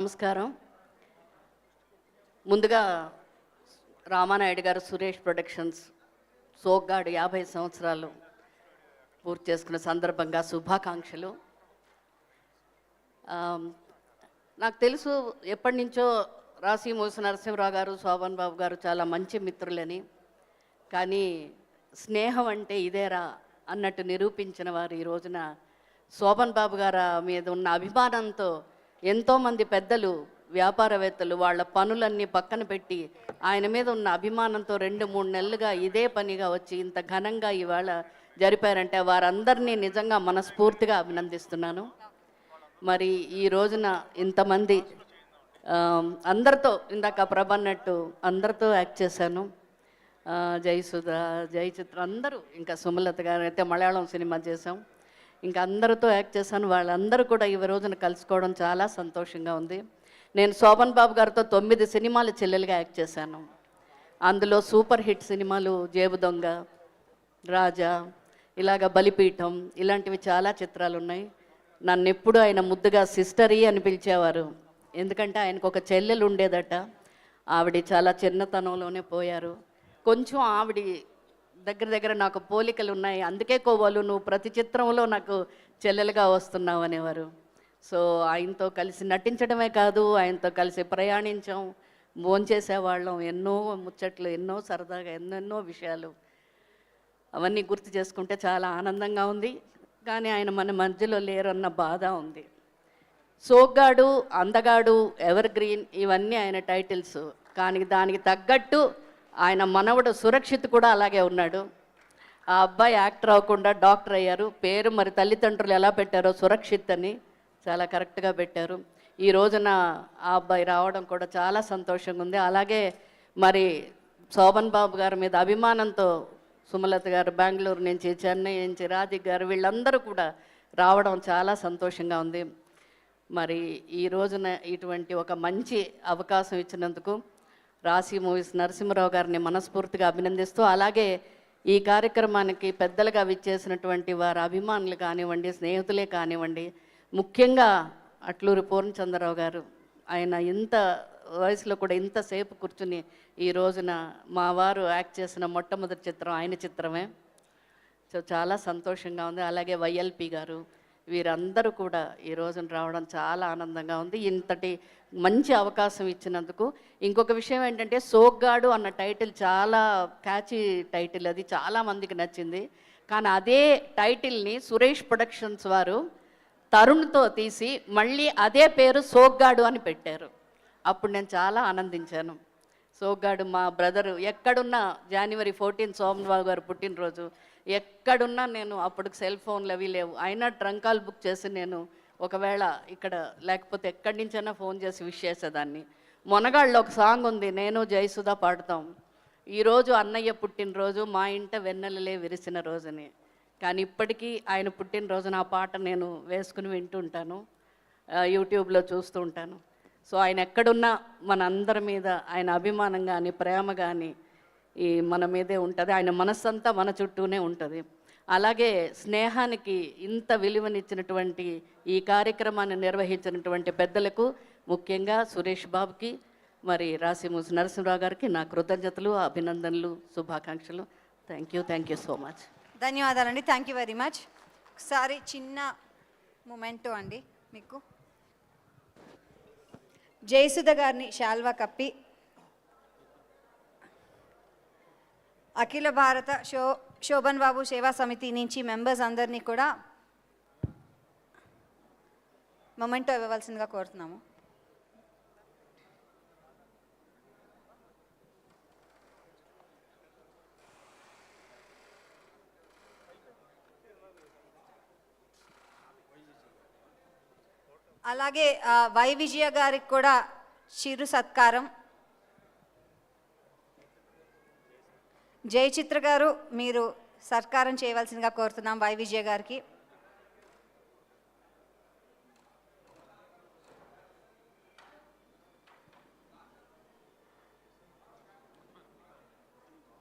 నమస్కారం. ముందుగా రామానాయుడు గారు సురేష్ ప్రొడక్షన్స్ సోగ్గాడు 50 సంవత్సరాలు పూర్తి చేసుకున్న సందర్భంగా శుభాకాంక్షలు. నాకు తెలుసు ఎప్పటి నుంచో రాశిమూసి నరసింహరావు గారు, శోభన్ బాబు గారు చాలా మంచి మిత్రులని. కానీ స్నేహం అంటే ఇదేరా అన్నట్టు నిరూపించిన వారు ఈ రోజున శోభన్ బాబు గారి మీద ఉన్న అభిమానంతో ఎంతోమంది పెద్దలు, వ్యాపారవేత్తలు వాళ్ళ పనులన్నీ పక్కన పెట్టి ఆయన మీద ఉన్న అభిమానంతో 2-3 నెలలుగా ఇదే పనిగా వచ్చి ఇంత ఘనంగా ఇవాళ జరిపారంటే వారందరినీ నిజంగా మనస్ఫూర్తిగా అభినందిస్తున్నాను. మరి ఈ రోజున ఇంతమంది అందరితో, ఇందాక ప్రభ అన్నట్టు అందరితో యాక్ట్ చేశాను. జయసుధ, జయచిత్ర అందరూ, ఇంకా సుమలత గారు అయితే మలయాళం సినిమా చేశాం. ఇంకా అందరితో యాక్ట్ చేశాను. వాళ్ళందరూ కూడా ఈ రోజున కలుసుకోవడం చాలా సంతోషంగా ఉంది. నేను శోభన్ బాబు గారితో 9 సినిమాలు చెల్లెలుగా యాక్ట్ చేశాను. అందులో సూపర్ హిట్ సినిమాలు జేబు దొంగ, రాజా, ఇలాగ బలిపీఠం, ఇలాంటివి చాలా చిత్రాలు ఉన్నాయి. నన్ను ఎప్పుడు ఆయన ముద్దుగా సిస్టరీ అని పిలిచేవారు. ఎందుకంటే ఆయనకు ఒక చెల్లెలు ఉండేదట. ఆవిడ చాలా చిన్నతనంలోనే పోయారు. కొంచెం ఆవిడ దగ్గర నాకు పోలికలు ఉన్నాయి, అందుకే కోవాలు నువ్వు ప్రతి చిత్రంలో నాకు చెల్లెలుగా వస్తున్నావు అనేవారు. సో ఆయనతో కలిసి నటించడమే కాదు, ఆయనతో కలిసి ప్రయాణించాం, భోంచేసేవాళ్ళం, ఎన్నో ముచ్చట్లు, ఎన్నో సరదాగా ఎన్నెన్నో విషయాలు. అవన్నీ గుర్తు చేసుకుంటే చాలా ఆనందంగా ఉంది. కానీ ఆయన మన మధ్యలో లేరన్న బాధ ఉంది. సోగ్గాడు, అందగాడు, ఎవర్ గ్రీన్ ఇవన్నీ ఆయన టైటిల్స్. కానీ దానికి తగ్గట్టు ఆయన మనవడు సురక్షిత్ కూడా అలాగే ఉన్నాడు. ఆ అబ్బాయి యాక్టర్ అవ్వకుండా డాక్టర్ అయ్యారు. పేరు మరి తల్లిదండ్రులు ఎలా పెట్టారో సురక్షిత్ అని చాలా కరెక్ట్గా పెట్టారు. ఈ రోజున ఆ అబ్బాయి రావడం కూడా చాలా సంతోషంగా ఉంది. అలాగే మరి శోభన్ బాబు గారి మీద అభిమానంతో సుమలత గారు బెంగళూరు నుంచి, చెన్నై నుంచి, రాధిక్ గారు వీళ్ళందరూ కూడా రావడం చాలా సంతోషంగా ఉంది. మరి ఈ రోజున ఇటువంటి ఒక మంచి అవకాశం ఇచ్చినందుకు రాశి మూవీస్ నరసింహరావు గారిని మనస్ఫూర్తిగా అభినందిస్తూ, అలాగే ఈ కార్యక్రమానికి పెద్దలుగా విచ్చేసినటువంటి వారి అభిమానులు కానివ్వండి, స్నేహితులే కానివ్వండి, ముఖ్యంగా అట్లూరి పూర్ణచంద్రరావు గారు, ఆయన ఇంత వయసులో కూడా ఇంతసేపు కూర్చుని ఈ రోజున మా వారు యాక్ట్ చేసిన మొట్టమొదటి చిత్రం ఆయన చిత్రమే. సో చాలా సంతోషంగా ఉంది. అలాగే వైఎల్పి గారు, వీరందరూ కూడా ఈ రోజున రావడం చాలా ఆనందంగా ఉంది. ఇంతటి మంచి అవకాశం ఇచ్చినందుకు. ఇంకొక విషయం ఏంటంటే, సోగ్గాడు అన్న టైటిల్ చాలా క్యాచీ టైటిల్, అది చాలామందికి నచ్చింది. కానీ అదే టైటిల్ని సురేష్ ప్రొడక్షన్స్ వారు తరుణ్తో తీసి మళ్ళీ అదే పేరు సోగ్గాడు అని పెట్టారు. అప్పుడు నేను చాలా ఆనందించాను. సోగ్గాడు మా బ్రదరు ఎక్కడున్నా, జనవరి 14 శోభన్ బాబు గారు పుట్టినరోజు, ఎక్కడున్నా నేను అప్పుడు సెల్ ఫోన్లు అవి లేవు, అయినా ట్రంక్ కాల్ బుక్ చేసి నేను ఒకవేళ ఇక్కడ లేకపోతే ఎక్కడి నుంచైనా ఫోన్ చేసి విష్ చేసేదాన్ని. మొనగాళ్ళు ఒక సాంగ్ ఉంది, నేను జయసుధ పాడుతాం, ఈరోజు అన్నయ్య పుట్టినరోజు మా ఇంట వెన్నెలలే విరిసిన రోజుని. కానీ ఇప్పటికీ ఆయన పుట్టినరోజున ఆ పాట నేను వేసుకుని వింటూ ఉంటాను, యూట్యూబ్లో చూస్తూ ఉంటాను. సో ఆయన ఎక్కడున్నా మన అందరి మీద ఆయన అభిమానం కానీ ప్రేమ కానీ ఈ మన మీదే ఉంటుంది. ఆయన మనస్సంతా మన చుట్టూనే ఉంటుంది. అలాగే స్నేహానికి ఇంత విలువనిచ్చినటువంటి ఈ కార్యక్రమాన్ని నిర్వహించినటువంటి పెద్దలకు, ముఖ్యంగా సురేష్ బాబుకి, మరి రాశిమూసి నరసింహరావు గారికి నా కృతజ్ఞతలు, అభినందనలు, శుభాకాంక్షలు. Thank you so much. ధన్యవాదాలండి. Thank you very much. ఒకసారి చిన్న మూమెంటో అండి, మీకు జయసుధ గారిని శాల్వా కప్పి అఖిల భారత శోభన్ బాబు సేవా సమితి నుంచి మెంబర్స్ అందరినీ కూడా మొమెంటో ఇవ్వవలసిందిగా కోరుతున్నాము. అలాగే వై విజయ గారికి కూడా చిరు సత్కారం. జయచిత్ర గారు, మీరు సత్కారం చేయవలసిందిగా కోరుతున్నాం వై విజయ గారికి.